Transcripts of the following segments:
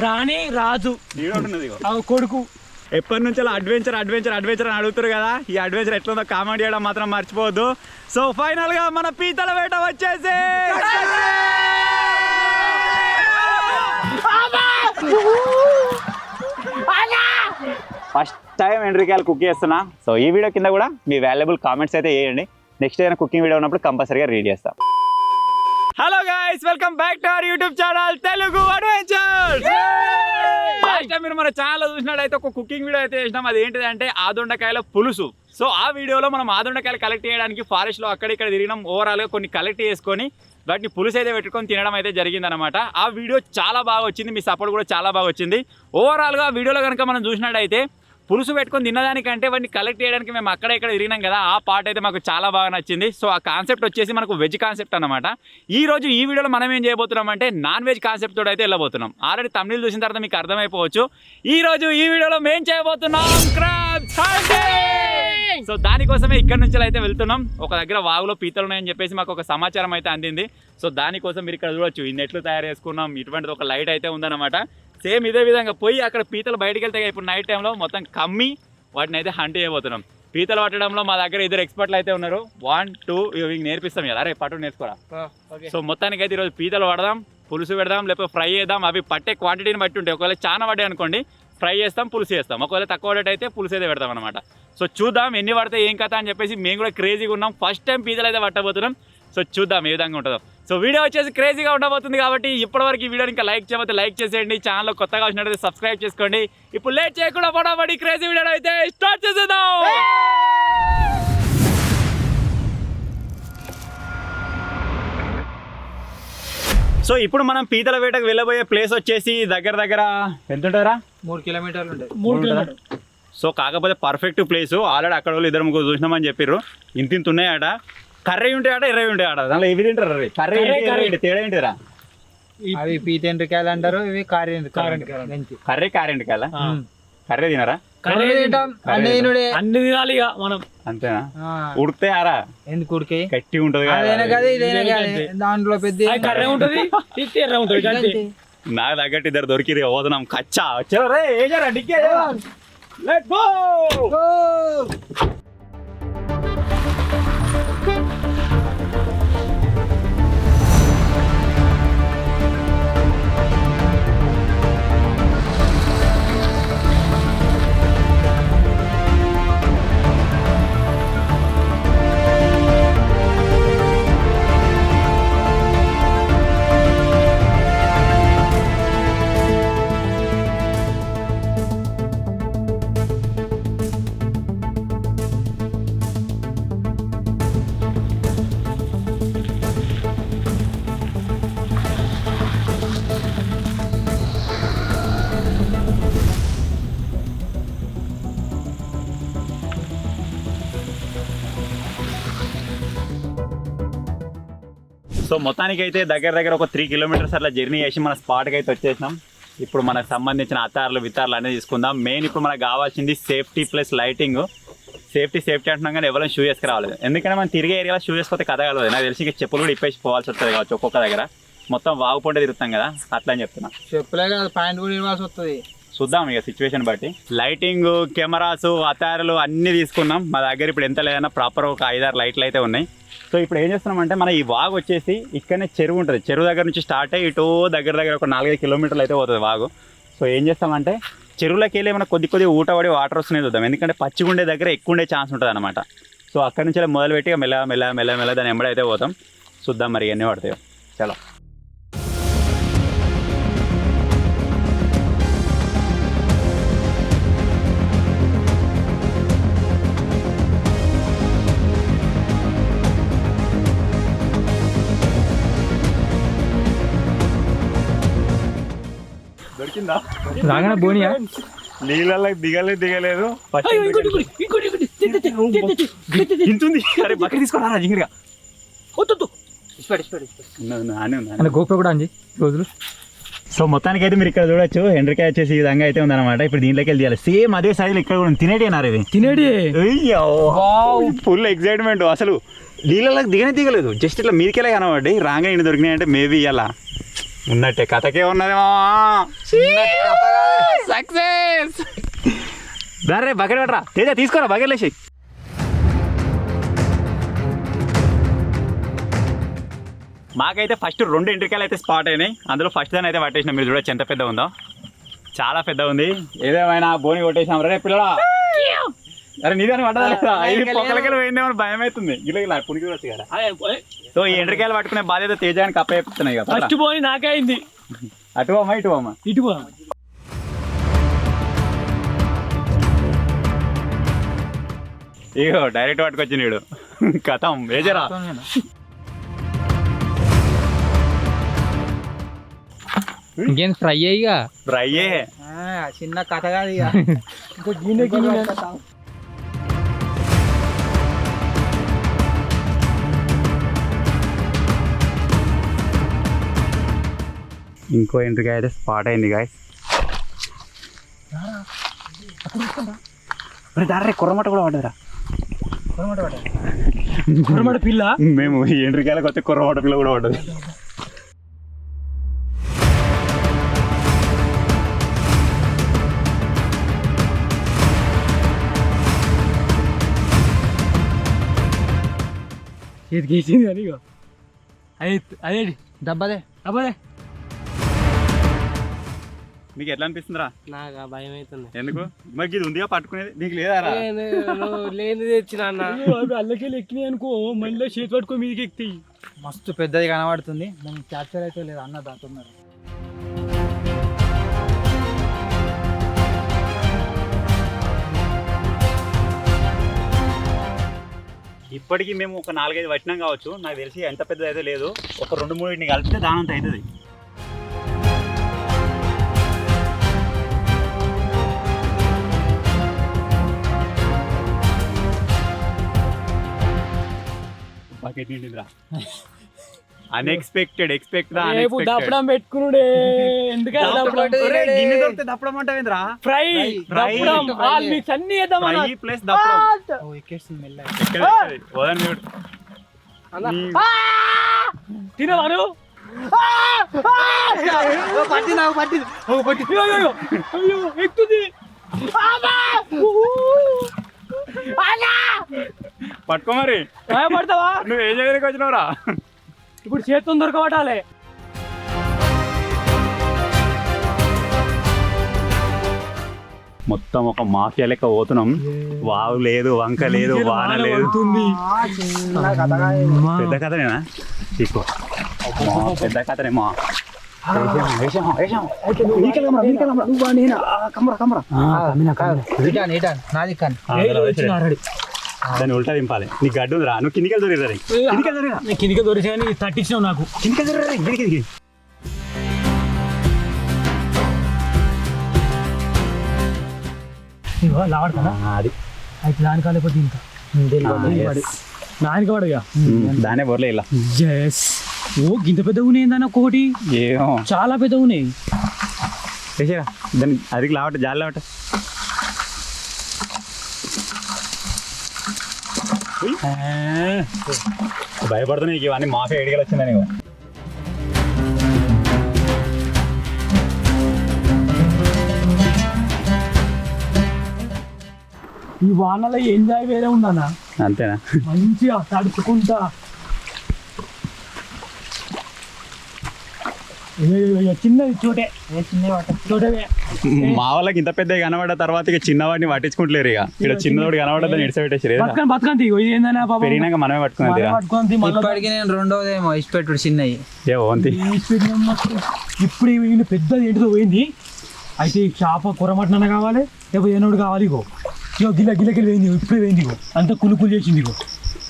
రాణి రాజు కొడుకు. ఎప్పటి నుంచి అడ్వెంచర్ అడ్వెంచర్ అడ్వెంచర్ అని అడుగుతారు కదా, ఈ అడ్వెంచర్ ఎట్లుందో కామెంట్ చేయడం మాత్రం మర్చిపోవద్దు. సో ఫైనల్ గా మన పీతల వేట వచ్చేసి ఫస్ట్ టైం ఎండ్రికాయలు కుక్ చేస్తున్నా. సో ఈ వీడియో కింద కూడా మీ వాల్యుబుల్ కామెంట్స్ అయితే వేయండి. నెక్స్ట్ ఏదైనా కుకింగ్ వీడియో ఉన్నప్పుడు కంపల్సరీగా రీడ్ చేస్తాం. Hello guys, welcome back to our YouTube channel Telugu adventures. Last time మీరు మన ఛానల్ చూసినట్టయితే ఒక కుకింగ్ వీడియో అయితే చేసినాం. అది ఏంటిదంటే ఆదొండకాయల పులుసు. సో ఆ వీడియోలో మనం ఆదొండకాయలు కలెక్ట్ చేయడానికి ఫారెస్ట్లో అక్కడిక్కడ తిరిగినాం. ఓవరాల్గా కొన్ని కలెక్ట్ చేసుకొని వాటిని పులుసు అయితే పెట్టుకొని తినడం అయితే జరిగిందనమాట. ఆ వీడియో చాలా బాగా వచ్చింది, మీ సపోర్ట్ కూడా చాలా బాగా వచ్చింది. ఓవరాల్గా వీడియోలో కనుక మనం చూసినట్టయితే పులుసు పెట్టుకొని తినడానికంటే వాటిని కలెక్ట్ చేయడానికి మేము అక్కడ ఇక్కడ తిరిగినాం కదా, ఆ పార్ట్ అయితే మాకు చాలా బాగా నచ్చింది. సో ఆ కాన్సెప్ట్ వచ్చేసి మనకు వెజ్ కాన్సెప్ట్ అనమాట. ఈ రోజు ఈ వీడియోలో మనం ఏం చేయబోతున్నాం అంటే నాన్ వెజ్ కాన్సెప్ట్ తోటి అయితే వెళ్ళబోతున్నాం. ఆల్రెడీ తమిళ చూసిన తర్వాత మీకు అర్థమైపోవచ్చు. ఈ రోజు ఈ వీడియోలో మేము చేయబోతున్నాం క్రాబ్స్ హంటింగ్. సో దానికోసమే ఇక్కడ నుంచి అయితే వెళ్తున్నాం. ఒక దగ్గర వాగులో పీతలు ఉన్నాయని చెప్పేసి మాకు ఒక సమాచారం అయితే అందింది. సో దానికోసం మీరు ఇక్కడ చూడొచ్చు, ఈ నెట్లు తయారు చేసుకున్నాం. ఇటువంటిది ఒక లైట్ అయితే ఉందన్నమాట. సేమ్ ఇదే విధంగా పోయి అక్కడ పీతలు బయటకు వెళ్తాయి. ఇప్పుడు నైట్ టైంలో మొత్తం కమ్మి వాటిని అయితే హంట్ చేయబోతున్నాం. పీతలు పట్టడంలో మా దగ్గర 2 ఎక్స్పర్ట్లు అయితే ఉన్నారు. 1, 2 ఇవి నేర్పిస్తాం కదా. అరే పట్టు నేర్చుకోరా. సో మొత్తానికి అయితే ఈరోజు పీతలు పడదాం, పులుసు పెడదాం, లేకపోతే ఫ్రై చేద్దాం. అవి పట్టే క్వాంటిటీని బట్టి ఉంటాయి. ఒకవేళ చాలా పడ్డాయి అనుకోండి ఫ్రై చేస్తాం, పులుసు చేస్తాం. ఒకవేళ తక్కువ పడేటైతే పులుసు అయితే పెడతాం అనమాట. సో చూద్దాం ఎన్ని పడతాయి ఏం కథ అని చెప్పేసి మేము కూడా క్రేజీగా ఉన్నాం. ఫస్ట్ టైం పీతలు అయితే పట్టబోతున్నాం. సో చూద్దాం ఏ విధంగా ఉంటుందో. సో వీడియో వచ్చేసి క్రేజీగా ఉండబోతుంది కాబట్టి ఇప్పటివరకు ఈ వీడియోని ఇంకా లైక్ చేయకపోతే లైక్ చేసేయండి. ఛానల్లో కొత్తగా వచ్చినట్లయితే సబ్స్క్రైబ్ చేసుకోండి. ఇప్పుడు లేట్ చేయకుండా పడబడి క్రేజీ వీడియో అయితే స్టార్ట్ చేసేద్దాం. సో ఇప్పుడు మనం పీతల వేటకు వెళ్ళబోయే ప్లేస్ వచ్చేసి దగ్గర దగ్గర ఎంత ఉంటారా, 3 కిలోమీటర్లు ఉంటాయి. 3 కిలోమీటర్లు. సో కాకపోతే పర్ఫెక్ట్ ప్లేస్. ఆల్రెడీ అక్కడ వాళ్ళు 2-3 చూసినామని చెప్పారు. ఇంత ఉన్నాయట. కర్రీ ఉంటాయట, ఎర్రవి ఉంటాయట. దాంట్లో ఇవి తింటారు. కర్రీ తేడా ఏంటిరా? అవి పీత ఎండ్రికాయలు అంటారు, ఇవి కర్రీ కారెండ్రికాయల. కర్రీ తినరా? అన్ని తినాలి ఇక మనం. అంతేనా? ఉడితే ఆరా ఎందుకు ఉడికే గట్టి ఉంటది దాంట్లో పెద్ద కర్రీ ఉంటది, ఎర్ర ఉంటది. నాకు తగ్గట్టు 2 దొరికి పోతున్నాం. కచ్చా వచ్చారు రే. ఏజారా డిక్కే. Let's go. సో మొత్తానికి అయితే దగ్గర ఒక 3 కిలోమీటర్స్ అట్లా జర్నీ చేసి మన స్పాట్కి అయితే వచ్చేసినాం. ఇప్పుడు మనకు సంబంధించిన అతార్లు వితార్లు అనేది తీసుకుందాం. మెయిన్ ఇప్పుడు మనకు కావాల్సింది సేఫ్టీ ప్లస్ లైటింగ్. సేఫ్టీ అంటున్నాం కానీ ఎవరైనా షూ వేసుకురావాలి. ఎందుకంటే మనం తిరిగే ఏరియాలో షూ వేసుకొస్తే కథ కలదు. నాకు తెలిసి ఇంకా చెప్పులు కూడా ఇప్పేసి పోవాల్సి వస్తుంది కావచ్చు. ఒక్కొక్క దగ్గర మొత్తం వాగుకుంటే తిరుగుతాం కదా, అట్లా అని చెప్తున్నా. చెప్పులే కదా, పాయింట్ కూడా ఇవ్వాల్సి వస్తుంది. చూద్దాం ఇక సిచ్యువేషన్ బట్టి. లైటింగ్, కెమెరాస్, అతారులు అన్నీ తీసుకున్నాం. మా దగ్గర ఇప్పుడు ఎంత లేదన్నా ప్రాపర్ ఒక 5-6 లైట్లు అయితే ఉన్నాయి. సో ఇప్పుడు ఏం చేస్తున్నామంటే మన ఈ వాగు వచ్చేసి ఇక్కడనే చెరువు ఉంటుంది. చెరువు దగ్గర నుంచి స్టార్ట్ అయ్యి ఇటు దగ్గర ఒక 4-5 కిలోమీటర్లు అయితే పోతుంది వాగు. సో ఏం చేస్తామంటే చెరువులోకి వెళ్ళి ఏమైనా కొద్ది ఊటపడి వాటర్ వస్తున్నాయి చూద్దాం. ఎందుకంటే పచ్చిగుండే దగ్గర ఎక్కువ ఉండే ఛాన్స్ ఉంటుంది అనమాట. సో అక్కడి నుంచి మొదలుపెట్టి మెల్ల దాని ఎంబడైతే పోతాం. చూద్దాం మరి ఎన్ని పడతాయో. చలో. దొరికిందా? రాగానే బోనియా నీళ్ళ దిగలేదు. ఇంతుంది. అరే బకెట్ తీసుకోరా జింగిరిగా. గోప్రో కూడా అంజి రోజులు. సో మొత్తానికి అయితే మీరు ఇక్కడ చూడొచ్చు ఎండ్రికాయ వచ్చేసి ఈ విధంగా అయితే ఉందన్నమాట. ఇప్పుడు దీంట్లోకి వెళ్ళి తీయాలి. సేమ్ అదే సైజులో ఇక్కడ కూడా తినేటి అన్నారు ఇవి. తినేటి ఫుల్ ఎక్సైట్మెంట్. అసలు నీళ్ళకి దిగలేదు, జస్ట్ ఇట్లా మీదకెళ్ళే కనబడి రాగా ఇంటి దొరికినాయి అంటే మేబీ ఇలా ఉన్నట్టే కథకే ఉన్నది సక్సెస్. దారే బకెట్ పట్టరా తేజ, తీసుకోరా బకెట్ లేచి. మాకైతే ఫస్ట్ 2 ఎండ్రికాయలు అయితే స్పాట్ అయినాయి. అందులో ఫస్ట్ దాన్ని అయితే పట్టేసినాం. మీరు చూడొచ్చు ఎంత పెద్ద ఉందో, చాలా పెద్ద ఉంది. ఏదేమైనా బోని కొట్టేసాం. రే పిల్లడా, అరే నీదని పట్టదా లేదా? ఇది పొక్కలకెళ్ళి పోయిందేమో భయం అవుతుంది. ఇలా పునికి వచ్చి కదా. సో ఈ ఎండ్రికాయలు పట్టుకునే బాధ్యత తేజానికి అప్ప చెప్తున్నాయి కదా. ఫస్ట్ పోయి నాకే అయింది. అటు అమ్మా ఇటు అమ్మా. ఇటు ఇగో డైరెక్ట్ పట్టుకొచ్చి నీడు కథం వేజరా. ఇంకేం ఫ్రై అయ్యిగా ఫ్రైయే చిన్న కథ కాదు ఇక. ఇంకో ఎండ్రికాయ అయితే స్పాట్ అయింది గాయస్. దారే కొర్రమట కూడా పడ్డదిరా. కొరమట పిల్ల. మేము ఈ ఎండ్రికాయలకు వస్తే కొర్రమట పిల్ల కూడా పడ్డది. ఇది గీసింది కానీ ఇక అదే డబ్బాదే డబ్బాదే. మీకు ఎట్లా అనిపిస్తుందిరా? నాకు భయం అవుతుంది. ఎందుకు? మరి ఇది ఉందిగా పట్టుకునేది, నీకు లేదా? లేని తెచ్చిన అల్లకెళ్ళి ఎక్కినాయి అనుకో, మళ్ళీ చేతి పట్టుకో మీదకి ఎక్కుతాయి. మస్తు పెద్దది కనబడుతుంది. మనం క్యాప్చర్ అయితే లేదు అన్న దాటున్నారు. ఇప్పటికీ మేము ఒక 4-5 పట్టినాం కావచ్చు. నాకు తెలిసి ఎంత పెద్దది అయితే లేదు. ఒక 2-3 కలిపితే దానంత అవుతుంది. బకెట్ నిండిందిరా. అన్ఎక్స్పెక్టెడ్ దప్పడం పెట్టుకున్నాడే. ఎందుకంటే దప్పడం అంటావేంద్రా? ఫ్రై దప్పడం ఆల్ మిక్స్ అన్ని చేద్దామన్నా. Fry plus దప్పడం. ఓ ఎక్కేస్తుంది మెల్లగా. వదన్ చూడు. తినవాను ఎక్కుతుంది. పట్టుకో మరి. పడతావా? నువ్వు ఏ దగ్గరికి వచ్చినావురా? ఇప్పుడు చేతితో దొరకబట్టాలి. మొత్తం ఒక మాఫియా లెక్క పోతున్నాం. వావు లేదు, వంక లేదు, వాన లేదు. పెద్ద కథనేనా? తీసుకో. పెద్ద కథనేమో. దాన్ని ఉల్టా దింపాలి. నీ గడ్డు రా. నువ్వు కిందికి దొరికిరా. కిందికి దొరికాని తట్టించినావు నాకు. కిందికి దొరికి లావాడుతున్నా అది. అయితే దానికి లేకపోతే ఇంకా దానికి వాడుగా దానే బొరలే ఇలా. జస్ ఓ గింత పెద్ద ఉన్నాయిందన్న ఒక్కొక్కటి. ఏమో చాలా పెద్ద ఉన్నాయి. వేసేరా దాన్ని. అది లావట జాలి లావట. భయపడుతున్నాయి ఇవన్నీ. మాఫీ ఐడియాలు వచ్చిందని. ఈ వానలో ఎంజాయ్ వేరే ఉందన్నా. అంతేనా? మంచిగా తడుచుకుంటా. చిన్నది చోటే చోటే. మా వాళ్ళకి ఇంత పెద్ద కనబడ్డ తర్వాత ఇక చిన్నవాడిని పట్టించుకుంటలేరు. ఇక ఇక్కడ చిన్నవాడు కనబడ్డదని ఇడిచిపెట్టేసి బతుకంతి పెరిగినాక మనమే పట్టుకున్నది. ఇప్పటికి నేను రెండోదేమో ఇచ్చిపెట్టుడు చిన్నవి. ఇప్పుడు వీళ్ళు పెద్దది ఏంటిదో పోయింది. అయితే చేప కూరమటన కావాలి, లేకపోతే ఏనోడు కావాలి. ఇగో ఇగో గిల్లకి పోయింది. ఇప్పుడే పోయింది. ఇగో అంత కులుకులు చేసింది. ఇగో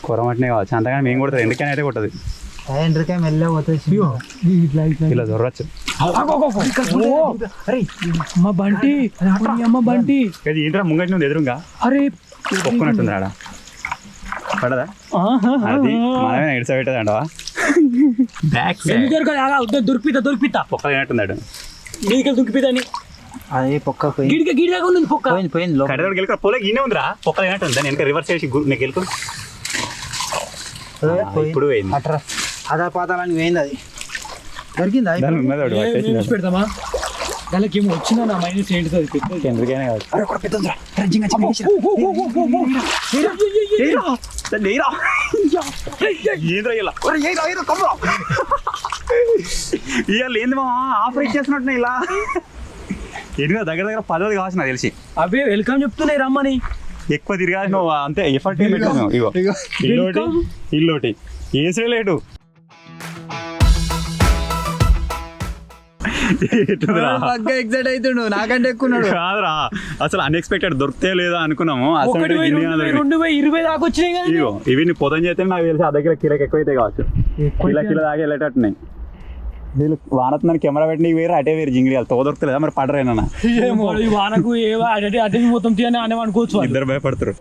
కూరమటనే కావచ్చు. అంతగానే మేము కొడతారు. ఎందుకని అయితే కొట్టదు. ఎండ్రికాయ మెల్ల పోతుంది. ఇలా దొరవచ్చు. అమ్మ బంటి, అమ్మ బంటి. ఏంట్రా ముంగటి నుండి ఎదురుగా? అరే ఒప్పుకున్నట్టుంది ఆడ. పడదా? అది మనమే ఇడిసబెట్టదంటవా? దొరికితా ఒక్కనట్టున్నాడు. నీకెళ్ళి దుంకిపోయిందని అది పొక్క పోయింది గిడి దాకా ఉంది పొక్క పోయింది లోపల. కడదోడు గెలుక పోలే ఈయనే ఉందిరా పొక్కలు అయినట్టు దాని వెనక రివర్స్ చేసి నీకు గెలుకు ఇప్పుడు పోయింది అట్రా అదా పాతాలని పోయింది అది దొరికిందా దాని ఉన్నది ఒకటి పట్టేసి పెడతామా దానికి ఏమో వచ్చిందా నా మైనస్ ఏంటి అది పెద్ద ఎందుకైనా కాదు ఇవాళ ఏంది మా ఆపరేట్ చేసినట్టు ఇలా ఎన్నో దగ్గర దగ్గర 10 కావచ్చు నాకు తెలిసి అవే వెల్కమ్ చెప్తున్నాయి రమ్మని ఎక్కువ తిరగాలి నువ్వు అంతే ఎఫర్ట్ పెట్టాను ఇగో ఇల్లోటి ఇల్లోటి ఏసే లేటు ఎగ్జైట్ అవుతుండు నాకంటే ఎక్కున్నాడు కాదురా అసలు అన్ఎక్స్పెక్టెడ్ దొరికితే లేదా అనుకున్నాము అసలు 20 దాకా వచ్చినాయి కదా ఇగో ఇవి నీ పొద్దున చేస్తే నాకు తెలిసి ఆ దగ్గర కిలోకి ఎక్కువైతే కావచ్చు కిలో దాకా వెళ్ళేటట్టున్నాయి వీళ్ళు వానతున్నాను కెమెరా పెట్టి నీకు వేరే అటే వేరు జింగిరి తో దొరుకుతలేదా మరి పడరేనా ఈ వానకు అటే మొత్తం తీయని అని అనుకోవచ్చు ఇద్దరు భయపడతారు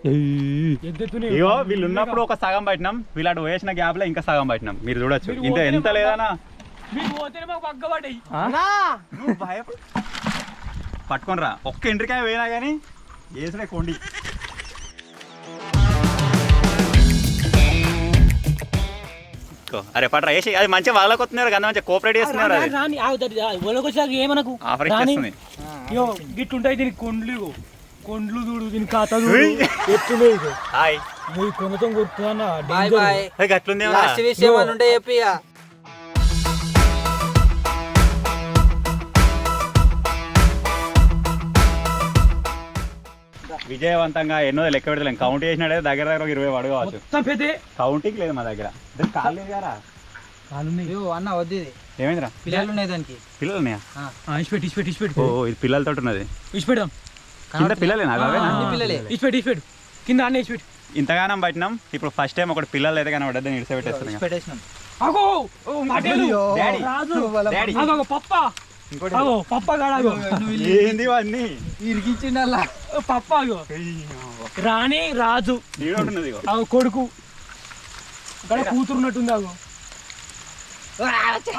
ఇగో వీళ్ళు ఉన్నప్పుడు ఒక సగం పట్టినాం వీళ్ళు అటు వేసిన గ్యాప్ లో ఇంకా సగం పట్టినాం మీరు చూడొచ్చు ఇంత ఎంత లేదనా పట్టుకొని రా ఒక్క ఎండ్రికాయ పోయినా కానీ వేసినా కొండి అరే పట్రా వేసి అది మంచిగా వాళ్ళకి వస్తున్నారు కదా మంచిగా కోఆపరేట్ చేస్తున్నారు అది ఏమనకు ఆఫర్ ఇచ్చేస్తుంది గిట్టుంటాయి దీనికి కొండ్లు చూడు దీని ఖాతా చూడు ఎత్తున్నాయి హాయ్ కొనతో కొడుతున్నా బాయ్ బాయ్ గట్లుంది లాస్ట్ విషయం అని ఉంటే చెప్పి ఇక. విజయవంతంగా ఎన్నో లెక్క పెడతలేం కౌంట్ చేసినాడే దగ్గర దగ్గర 20 పడు కావచ్చు కౌంటింగ్ లేదు మా దగ్గర కాలు లేదు కదా అయ్యో అన్న వద్దు ఇది ఏమైందిరా పిల్లలు ఉన్నాయి దానికి పిల్లలు ఉన్నాయా ఇచ్చిపెట్టి ఓ ఇది పిల్లలతో ఉన్నది ఇచ్చిపెడదాం కింద పిల్లలేనా అన్ని పిల్లలే ఇచ్చిపెట్టి కింద అన్నీ ఇచ్చిపెట్టి ఇంతగానం పట్టినాం ఇప్పుడు ఫస్ట్ టైం ఒకటి పిల్లలు అయితే కానీ వడ్డని ఇడిసపెట్టేస్తున్నాం పెట్టేసినాం అగో డాడీ రాజు డాడీ అగో పప్ప ఇంకోటి అగో పప్ప కాడాగో ఏంది అన్ని ఇరికిచ్చిండల్లా పప్ప అగో రాణి రాజు ఉన్నది అగో కొడుకు ఇక్కడ కూతురున్నట్టుంది అగో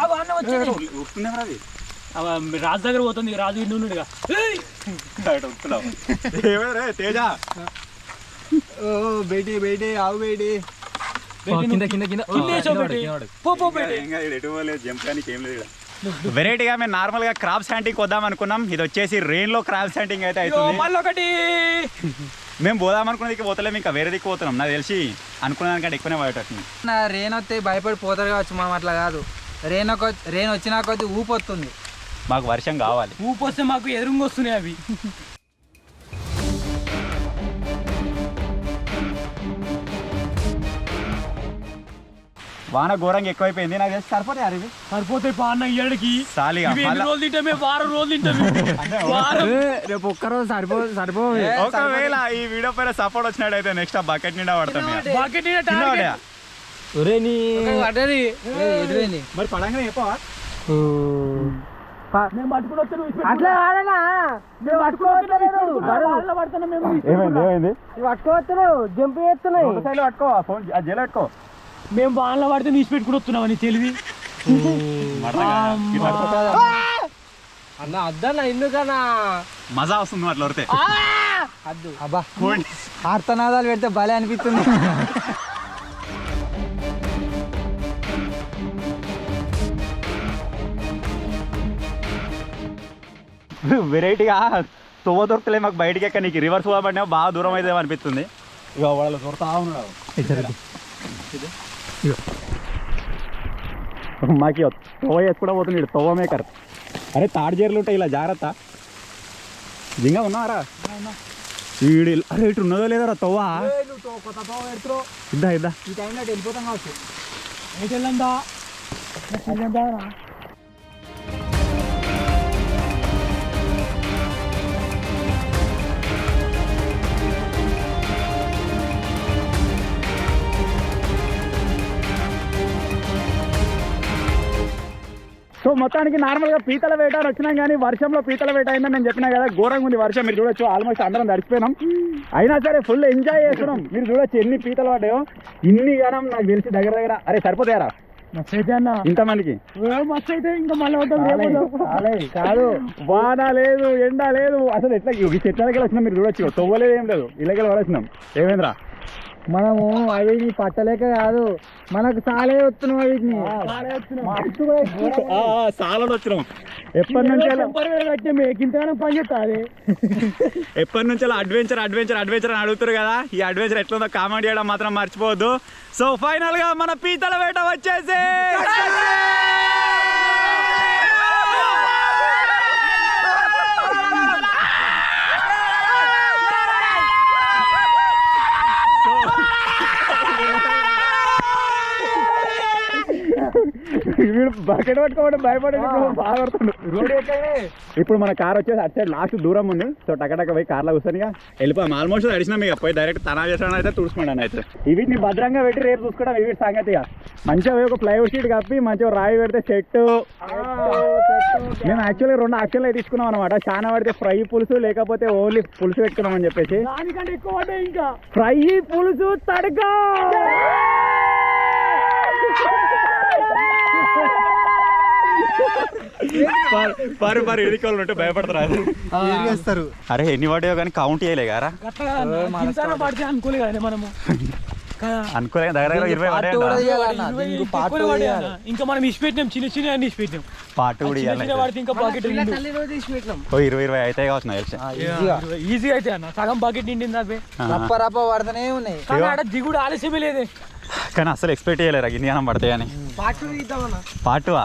అగో అన్న వచ్చింది రాజు దగ్గర పోతుంది రాజు ఇంటి ఉన్నాడుగా తేజ బేటీ బేటీ ఆవు బేటీ వెరైటీగా మేము నార్మల్ గా క్రాప్ శాంటింగ్ వద్దాం అనుకున్నాం ఇది వచ్చేసి రెయిన్ లో క్రాప్ శాంటింగ్ అయితే అవుతుంది మళ్ళొకటి మేము పోదాం అనుకున్నది పోతలేము ఇంకా వేరే దిక్కు పోతున్నాం నాకు తెలిసి అనుకున్న దానికంటే ఎక్కువనే పోయేటట్టు నా రెయిన్ వస్తే భయపడి పోతారు కావచ్చు మనం అట్లా కాదు రెయిన్ వచ్చినా కొద్ది ఊపు వస్తుంది మాకు వర్షం కావాలి ఊపు వస్తే మాకు ఎదురుగా వస్తున్నాయి అవి వాన ఘోరంగా ఎక్కువైపోయింది నాకు తెలిసి సరిపోతాయి అవి సరిపోతాయి పాన్న ఇయ్యడికి సాలిగా రోజులు తింటామే వారం రోజులు తింటామే రేపు ఒక్కరోజు సరిపో ఒకవేళ ఈ వీడియో పైన సపోర్ట్ వచ్చినట్టయితే నెక్స్ట్ ఆ బకెట్ నిండా పడతాం బకెట్ మరి పడంగానే చెప్పవా అట్లా కాదనా ఏమైంది పట్టుకోవచ్చున్నావు జంప్ చేస్తున్నాయి పట్టుకో ఫోన్ జైలు పెట్టుకో మేము బాగా పడితే నీసి పెట్టుకుని వస్తున్నామని తెలివి అన్న అద్దన్నా ఎందుకన్నా మజా వస్తుంది అట్లా వరితే అద్దు అబ్బా ఆర్తనాదాలు పెడితే భలే అనిపిస్తుంది వెరైటీగా తోవ దొరకలే మాకు బయటికి ఎక్క నీకు రివర్స్ పోబడినా బాగా దూరం అయితే అనిపిస్తుంది ఇక వాళ్ళు దొరుకుతా ఉన్నాడు మాకు తోవ వేసి కూడా పోతుంది తోవ మేకర్ అరే తాడిజేరులు ఉంటాయి ఇలా జాగ్రత్త దింగా ఉన్నారా వీడి అరే ఇటు ఉన్నదో లేదరా తోవ ఇద్దా ఇద్దా ఈ టైంలో వెళ్ళిపోతాం కావచ్చు సో మొత్తానికి నార్మల్గా పీతల వేట అని వచ్చినాం కానీ వర్షంలో పీతల వేట అయిందని నేను చెప్పినా కదా ఘోరంగా ఉంది వర్షం మీరు చూడొచ్చు ఆల్మోస్ట్ అందరం తడిచిపోయినాం అయినా సరే ఫుల్ ఎంజాయ్ చేస్తున్నాం మీరు చూడొచ్చు ఎన్ని పీతలు పడ్డాయో ఇన్ని గానం నాకు తెలిసి దగ్గర దగ్గర అరే సరిపోతాయారా మస్తు అయితే అన్న ఇంతమందికి మస్తు అయితే ఇంకా మళ్ళీ కాదు వాన లేదు ఎండ లేదు అసలు ఎట్లా ఈ చెట్లకి వచ్చినాం మీరు చూడొచ్చు తవ్వలేదు ఏం లేదు ఇళ్ళకి వచ్చినాం ఏమేంద్రా మనము అవి పట్టలేక కాదు మనకు చాలే వస్తున్నాం వీటిని చాలా వచ్చినాం ఎప్పటి నుంచి ఇంతగానో పని చేస్తుంది ఎప్పటి నుంచి అడ్వెంచర్ అడ్వెంచర్ అడ్వెంచర్ అని అడుగుతారు కదా ఈ అడ్వెంచర్ ఎట్లుందో కామెంట్ చేయడం మాత్రం మర్చిపోవద్దు సో ఫైనల్ గా మన పీతల వేట వచ్చేసి వీడు బకెట్ పట్టుకోవడం భయపడే బాగా రోడ్ ఇప్పుడు మన కార్ వచ్చేసి అటు సైడ్ లాస్ట్ దూరం ఉంది సో టకటక పోయి కార్లో కూర్చొని వెళ్ళిపోయాం ఆల్మోస్ట్ అడిచినాం ఇక పోయి డైరెక్ట్ తనా చేసాను అయితే తుడుచుకున్నాను అయితే వీటిని భద్రంగా పెట్టి రేపు చూసుకోవడం వీటి సంగతిగా మంచిగా పోయి ఒక ప్లైవుడ్ షీట్ కప్పి మంచిగా రాయి పెడితే సెట్ మేము యాక్చువల్గా 2 ఆప్షన్లు అయితే తీసుకున్నాం అనమాట చాలా పడితే ఫ్రై పులుసు లేకపోతే ఓన్లీ పులుసు పెట్టుకున్నాం అని చెప్పేసి ఇంకా ఫ్రై పులుసు తడక పరు ఎదుకోవాలి ఉంటే భయపడతారు అరే ఎన్ని పడ్డాయో కానీ కౌంట్ చేయలే గారా పడితే అనుకోలే కదా మనము అనుకోలే దగ్గర 20 పడ్డాయి ఇంకా మనం ఇసి పెట్టినాం చిన్న చిన్న అన్ని ఇసి పెట్టినాం పాటు కూడా ఇవ్వాలి పడితే ఇంకా బాకెట్ 20 అయితే కావచ్చు ఈజీగా అయితే అన్న సగం బాకెట్ నిండింది అవి రప్ప పడుతూనే ఉన్నాయి కానీ ఆడ దిగుడు ఆలస్యమే లేదే కానీ అసలు ఎక్స్పెక్ట్ చేయలేరు గిన్నెనం పడతాయని పాటువా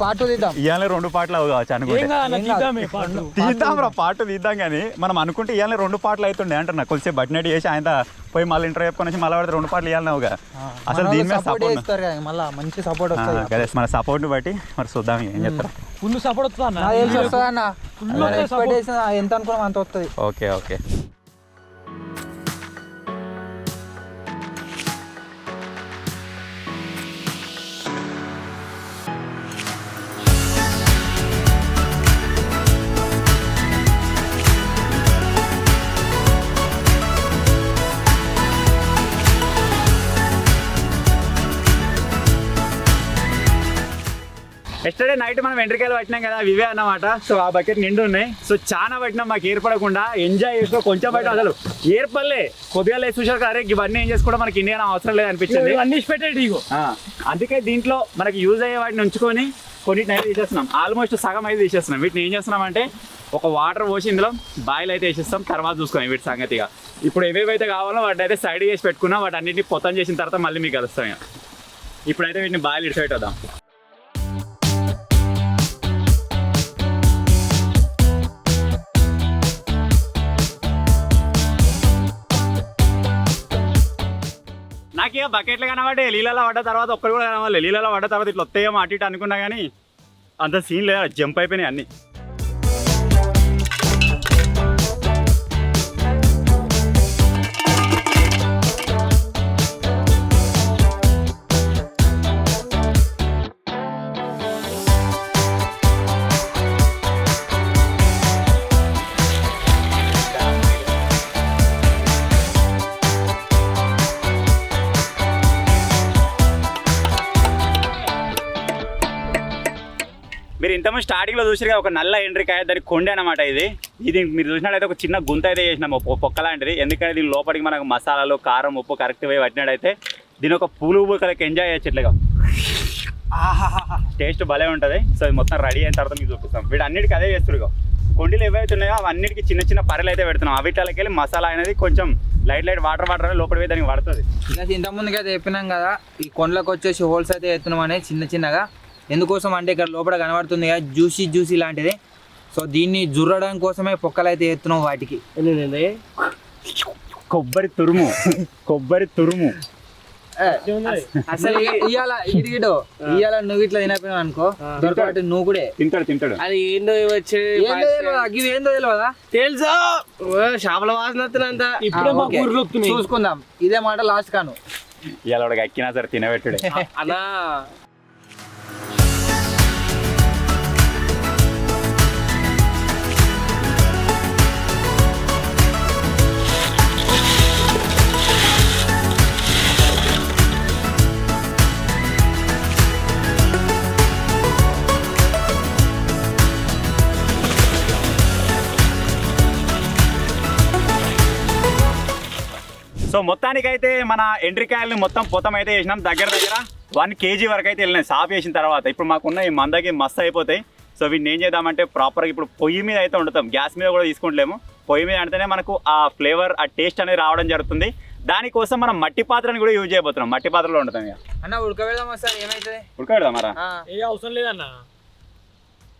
పాటు తీద్దాం ఇవాళ 2 పాటలు అవు కావచ్చు అనుకుంటే తీద్దాం రా పాటు తీద్దాం కానీ మనం అనుకుంటే ఇవాళ 2 పాటలు అవుతుండే అంటున్నా కొద్దిసేపు బట్టినట్టు చేసి ఆయన పోయి మళ్ళీ ఇంటర్వ్యూ చెప్పుకొని మళ్ళీ పడితే 2 పాటలు ఇవ్వాలన్నావుగా అసలు దీని మీద సపోర్ట్ మళ్ళీ మంచి సపోర్ట్ కదా మన సపోర్ట్ బట్టి మరి చూద్దాం ఏం చెప్తారా ఫుల్ సపోర్ట్ వస్తుందన్న ఎంత అనుకున్నాం అంత వస్తుంది ఓకే ఓకే ఎస్టర్డే నైట్ మనం ఎంట్రికాయలు పట్టినాం కదా ఇవే అన్నమాట సో ఆ బకెట్ నిండు ఉన్నాయి సో చాలా పట్టినాం మాకు ఏర్పడకుండా ఎంజాయ్ చేసుకో కొంచెం బయట అసలు ఏర్పడలే కొద్దిగా లేదు చూసారు కదా ఇవన్నీ ఏం చేసుకోవడం మనకి ఇండియా అవసరం లేదు అనిపించింది అన్ని పెట్టేది ఇగో అందుకే దీంట్లో మనకి యూజ్ అయ్యే వాటిని ఉంచుకొని కొన్నిటిని అయితే తీసేస్తున్నాం ఆల్మోస్ట్ సగం అయితే తీసేస్తున్నాం వీటిని ఏం చేస్తున్నాం అంటే ఒక వాటర్ పోసి ఇందులో బాయిల్ అయితే వేసేస్తాం తర్వాత చూసుకున్నాం వీటి సంగతిగా ఇప్పుడు ఏవేవైతే కావాలో వాటిని అయితే సైడ్ చేసి పెట్టుకున్నాం వాటి అన్నింటినీ పొత్తం చేసిన తర్వాత మళ్ళీ మీకు కలుస్తాం ఇప్పుడైతే వీటిని బాయిల్ ఇటు సైడ్ వద్దాం నాకు ఇక బకెట్లు కనబడే నీళ్ళలో పడ్డ తర్వాత ఒక్కరు కూడా కనవాలి నీళ్ళలో పడ్డ తర్వాత ఇట్లా వస్తాయేమో అటు ఇటు అనుకున్నా కానీ అంత సీన్ లేదు జంప్ అయిపోయినాయి అన్నీ మీరు ఇంతమంది స్టార్టింగ్లో చూసారు ఒక నల్ల ఎండ్రికాయ దానికి కొండే అనమాట ఇది మీరు చూసినట్టయితే ఒక చిన్న గుంత అయితే చేసినాం పొక్క లాంటిది ఎందుకంటే దీని లోపలికి మనకు మసాలాలు కారం ఉప్పు కరెక్ట్ పోయి పట్టినట్టయితే దీని ఒక పూలు కలికి ఎంజాయ్ చేయొచ్చు ఇట్లా టేస్ట్ భలే ఉంటుంది సో ఇది మొత్తం రెడీ అయిన తర్వాత మీకు చూపిస్తాం వీడు అన్నిటికీ అదే చేస్తారు కొండలు ఏవైతే ఉన్నాయో అవన్నిటికీ చిన్న చిన్న పర్రెలు అయితే పెడుతున్నాం అవిట్లకి వెళ్ళి మసాలా అనేది కొంచెం లైట్ వాటర్ లోపల పోయి దానికి పడుతుంది ఇంతకుముందుగా అయితే చెప్పినాం కదా ఈ కొండలకు వచ్చేసి హోల్స్ అయితే ఎత్తున్నాం అనేది చిన్నగా ఎందుకోసం అంటే ఇక్కడ లోపల కనబడుతుంది కదా జ్యూసీ లాంటిది సో దీన్ని జుర్రడం కోసమే పొక్కలు అయితే ఎత్తున్నాం వాటికి కొబ్బరి తురుము అసలు ఇవాళ ఇవాళ నువ్వు ఇట్లా తినకపోయినావు అనుకో దొరకబట్టి నువ్వు కూడా తింటాడు అది ఏందో వచ్చే అవి ఏందో తెలియదా తెలుసా చేపల వాసన వస్తున్నంత ఇప్పుడే మా ఊర్లో చూసుకుందాం ఇదే మాట లాస్ట్ కాను ఇవాళ వాడికి అక్కినా సరే తినబెట్టుడే అలా మొత్తానికైతే మన ఎండ్రికాయలని మొత్తం పొతం అయితే వేసినాం. దగ్గర 1 kg వరకు అయితే వెళ్ళినాయి సాఫ్ చేసిన తర్వాత. ఇప్పుడు మాకున్న ఈ మందకి మస్తు అయిపోతాయి. సో వీటిని ఏం చేద్దామంటే ప్రాపర్గా ఇప్పుడు పొయ్యి మీద అయితే వండుతాం, గ్యాస్ మీద కూడా తీసుకుంటలేము. పొయ్యి మీద అంటేనే మనకు ఆ ఫ్లేవర్, ఆ టేస్ట్ అనేది రావడం జరుగుతుంది. దానికోసం మనం మట్టి పాత్రని కూడా యూజ్ చేయబోతున్నాం. మట్టి పాత్రలో వండుతాం. ఇక అన్న ఉడకబెడదామా సార్? ఏమైతుంది? ఉడకబెడదాం మరా? ఏ అవసరం లేదన్న,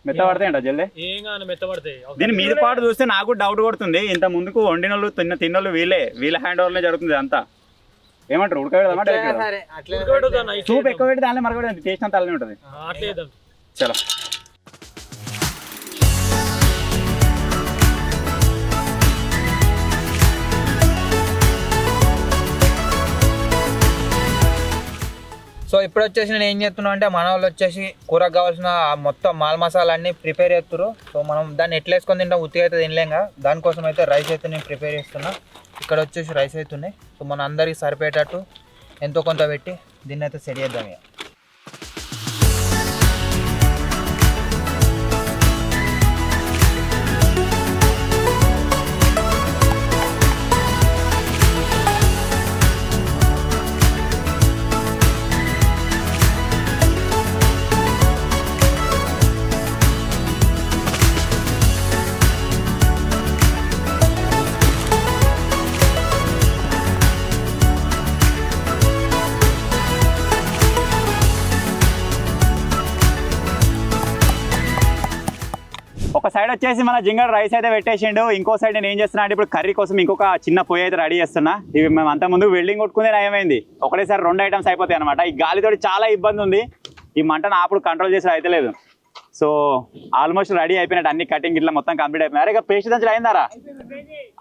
మెత్త పడతాయంట జల్దీ. ఏం కానీ మెత్తపడతాయి. దీని మీద పాటు చూస్తే నాకు డౌట్ కొడుతుంది. ఇంత ముందుకు వండిన వాళ్ళు తిన్నోళ్ళు వీళ్ళ హ్యాండ్ ఓవర్లో జరుగుతుంది అంతా. ఏమంటారు, ఉడకబెడదామా డైరెక్ట్? సరే అట్లే సూప్ ఎక్కువ పెట్టి దానిలో మరగబెట్టి టేస్ట్ అంతా అలానే ఉంటుంది. అట్లేదా? చలో సో ఇప్పుడు వచ్చేసి నేను ఏం చేస్తున్నా అంటే మన వాళ్ళు వచ్చేసి కూరకు కావాల్సిన మొత్తం మాల్ మసాలా అన్ని ప్రిపేర్ చేస్తున్నారు. సో మనం దాన్ని ఎట్లా వేసుకొని తింటాం, ఉత్తిగా అయితే తినలేంగా. దానికోసం అయితే రైస్ అయితే నేను ప్రిపేర్ చేస్తున్నా. ఇక్కడ వచ్చేసి రైస్ అవుతున్నాయి. సో మన అందరికి సరిపోయేటట్టు ఎంతో కొంత పెట్టి దీన్ని అయితే సెట్ చేద్దాం. ఇక ఒక సైడ్ వచ్చేసి మన జింగర్ రైస్ అయితే పెట్టేసిండు. ఇంకో సైడ్ నేను ఏం చేస్తున్నా అంటే ఇప్పుడు కర్రీ కోసం ఇంకొక చిన్న పొయ్యి అయితే రెడీ చేస్తున్నా. ఇవి మేము అంత ముందు వెల్డింగ్ కొట్టుకుందే నయమైంది. ఒకటేసారి 2 ఐటమ్స్ అయిపోతాయి అనమాట. ఈ గాలితోటి చాలా ఇబ్బంది ఉంది. ఈ మంటను అప్పుడు కంట్రోల్ చేసి అయితే లేదు. సో ఆల్మోస్ట్ రెడీ అయిపోయినట్టు, అన్ని కటింగ్ ఇట్లా మొత్తం కంప్లీట్ అయిపోయినాయి. అరే ఇక పేస్ట్ దంచడం అయిందారా?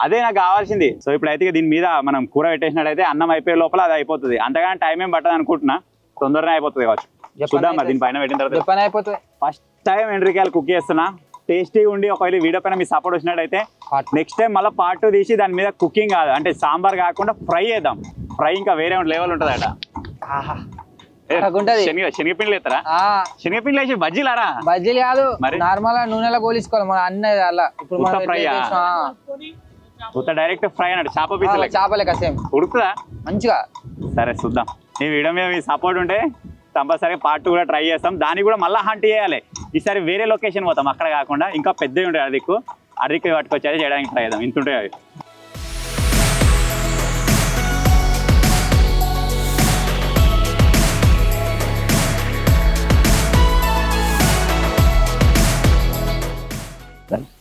అదే నాకు కావాల్సింది. సో ఇప్పుడైతే దీని మీద మనం కూర పెట్టేసినట్టయితే అన్నం అయిపోయే లోపల అది అయిపోతుంది. అంతగానే టైం ఏం పట్టదు అనుకుంటున్నా, తొందరనే అయిపోతుంది కావచ్చు. చూద్దాం మరి దీని పైన పెట్టిన తర్వాత. పని అయిపోతుంది. ఫస్ట్ టైం ఎండ్రికాయలు కుక్ చేస్తున్నా. టేస్టీగా ఉండి ఒకవేళ వీడియో పైన మీ సపోర్ట్ వచ్చినట్టయితే నెక్స్ట్ టైం మళ్ళీ పార్ట్ 2 తీసి దాని మీద కుకింగ్ కాదు అంటే సాంబార్ కాకుండా ఫ్రై చేద్దాం. ఫ్రై ఇంకా వేరే లెవెల్ ఉంటుంది అట. శనగపిండి లేతారా? శనగపిండి వేసి బజ్జీలారా? బజ్జీలు కాదు, నార్మల్ గా నూనెలో గోలించుకోవాలి మన అన్నీ అలా. ఇప్పుడు ఫ్రై డైరెక్ట్ ఫ్రై అన్నట్టు చేప పీస్ చేపలేక సేమ్ ఉడుకుతుందా మంచిగా? సరే చూద్దాం. ఈ వీడియో మీద మీ సపోర్ట్ ఉంటే కంపల్సరీగా పార్ట్ 2 కూడా ట్రై చేస్తాం. దానికి కూడా మళ్ళీ హంట్ చేయాలి. ఈసారి వేరే లొకేషన్ పోతాం, అక్కడ కాకుండా ఇంకా పెద్దవి ఉంటాయి. అదిక్కు పట్టుకొచ్చి చేయడానికి ట్రై చేద్దాం. ఇంత ఉంటాయి అవి.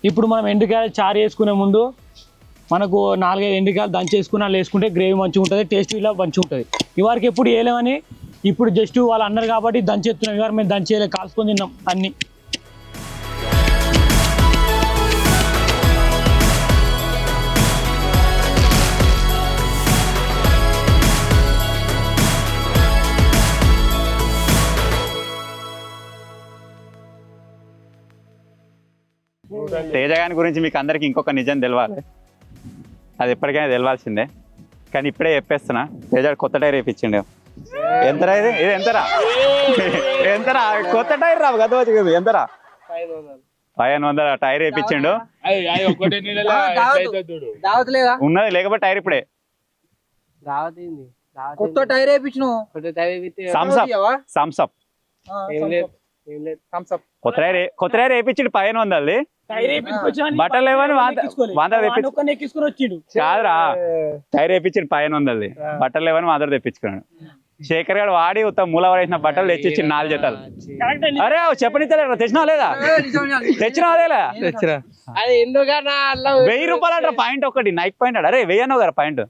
ఇప్పుడు మనం ఎండ్రికాయలు చారు వేసుకునే ముందు మనకు 4-5 ఎండ్రికాయలు దంచేసుకుని వేసుకుంటే గ్రేవీ మంచిగా ఉంటుంది, టేస్ట్ ఇలా మంచిగా ఉంటుంది. ఇవరకు ఎప్పుడు వేయలేమని ఇప్పుడు జస్ట్ వాళ్ళు అన్నారు కాబట్టి దంచేస్తున్నాం. ఇవాళ మేము దంచేయలే, కాల్చుకొని తిన్నాం అన్ని. తేజగాని గురించి మీకు అందరికి ఇంకొక నిజం తెలవాలి. అది ఎప్పటికైనా తెలవాల్సిందే, కానీ ఇప్పుడే చెప్పేస్తున్నా. తేజ కొత్త టైర్ వేయించిండు. ఎంతరా ఇది? ఇది ఎంతరా? ఎంతరా? కొత్త టైర్ రా గత వచ్చి కదా. ఎంతరా? 500 టైర్ వేయించిండు. ఉన్నది లేకపోతే టైర్ ఇప్పుడే కొత్త టైర్ వేయించు. థమ్స్ అప్ కొత్త టైర్ వేయించిండు 500. బట్టలు లేవని కాదురా, టైర్ వేయించిండు 500. బట్టలు లేవని మాత్రం తెప్పించుకున్నాడు. శేఖర్ గారు వాడి మూల పడేసిన బట్టలు తెచ్చిచ్చి 4 జతలు. అరే చెప్పనిచ్చలేరా? తెచ్చినా లేదా? తెచ్చినా అదేలా? 1000 రూపాయలు అంటారా పాయింట్ ఒకటి? నైక్ పాయింట్ అరే 1000 కదా పాయింట్.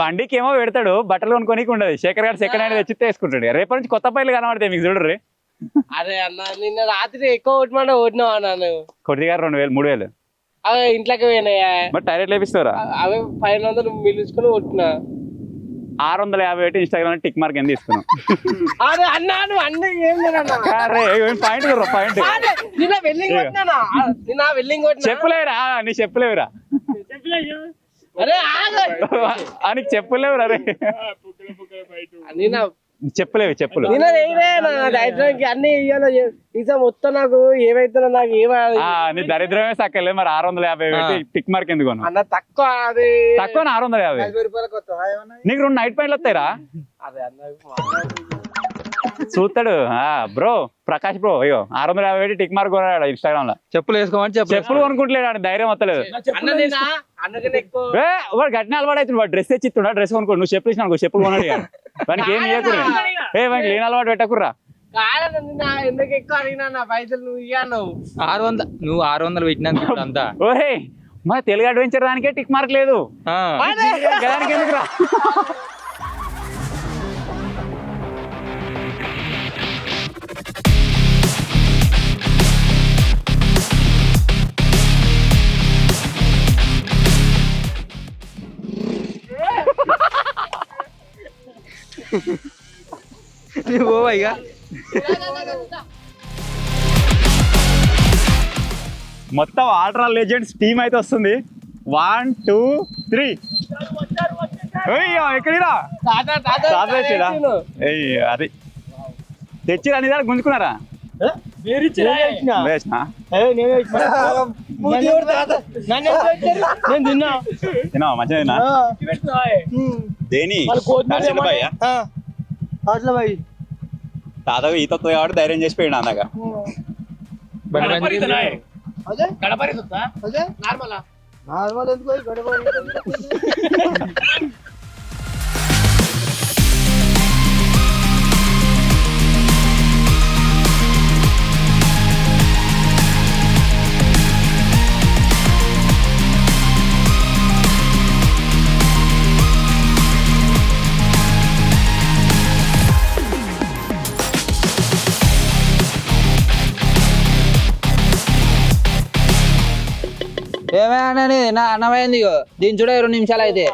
బండికి ఏమో పెడతాడు, బట్టలు కొనుక్కోనికి ఉండదు. శేఖర్ గారు సెకండ్ హ్యాండ్ తెచ్చి వేసుకుంటాడు. రేపటి నుంచి కొత్త పైలు కనబడతాయి మీకు చూడరు. అరే అన్న నిన్న రాత్రి ఎక్కువ కొట్టమంటే కొట్టినావా? నన్ను కొద్ది గారు 2000 3000 అవి ఇంట్లోకి పోయినాయా? మరి టైర్ లేపిస్తారా? అవి 500 మిల్లుచుకుని కొట్టినా. 650 పెట్టి ఇన్స్టాగ్రామ్ లో టిక్ మార్క్ ఎంత తీసుకున్నాం. అరే అన్నా నువ్వు అన్నీ ఏం లేదన్నా. పాయింట్ నిన్న వెల్లింగ్ కొట్టినా. నిన్న వెల్లింగ్ కొట్టినా. చెప్పులేవురా? నీ చెప్పులేవురా? అరే నీకు చెప్పులేవురా? అరే నిన్న చెప్పులు నిన్న దరిద్రానికి అన్ని ఇక మొత్తం నాకు ఏమైతున్నా నాకు నీ దరిద్రమే సక్కలే మరి 650 పెట్టి టిక్ మార్క్ ఎందుకు అన్న తక్కువ అది తక్కువ 650 రూపాయలకు వస్తావా నీకు 2 నైట్ ప్యాంట్లు వస్తాయిరా అదే అన్న చూస్తాడు బ్రో ప్రకాష్ బ్రో అయ్యో 650 పెట్టి టిక్ మార్క్ కొన్నాడు ఇన్స్టాగ్రామ్ లో చెప్పులు వేసుకోమని చెప్పులు కొనుక్కుంటలేడు ధైర్యం వస్తలేదు అన్నకనే ఎక్కువ వాడు గట్టిన అలవాటు అవుతుంది వాడు డ్రెస్ తెచ్చిస్తున్నా డ్రెస్ కొనుక్కో నువ్వు చెప్పేసి నాకు చెప్పులు కొన్నాడు వానికి ఏమి ఇవ్వకూడదు వానికి లేని అలవాటు పెట్టకుర్రా కాదన్న ఎందుకు ఎక్కువ అడిగినా నా పైసలు నువ్వు ఇయ్యాను 600 నువ్వు 600 పెట్టినందుకు అంతా ఓహే మన తెలుగు అడ్వెంచర్ దానికే టిక్ మార్క్ లేదు దానికి ఎందుకురా ఇక మొత్తం ఆల్ట్రా లెజెండ్స్ టీమ్ అయితే వస్తుంది 1 2 3 ఎక్కడిరా అది తెచ్చిరా నీ దగ్గర గుంజుకున్నారా వేసినా తిన్నావా మంచిగా తిన్నా దేని తాతగా ఈత వస్తుంది కాబట్టి ధైర్యం చేసి పోయినా అందాక నార్మల్ ఎందుకు ఏమైనా అన్నమైంది దీని చూడ 2 నిమిషాలు అయితే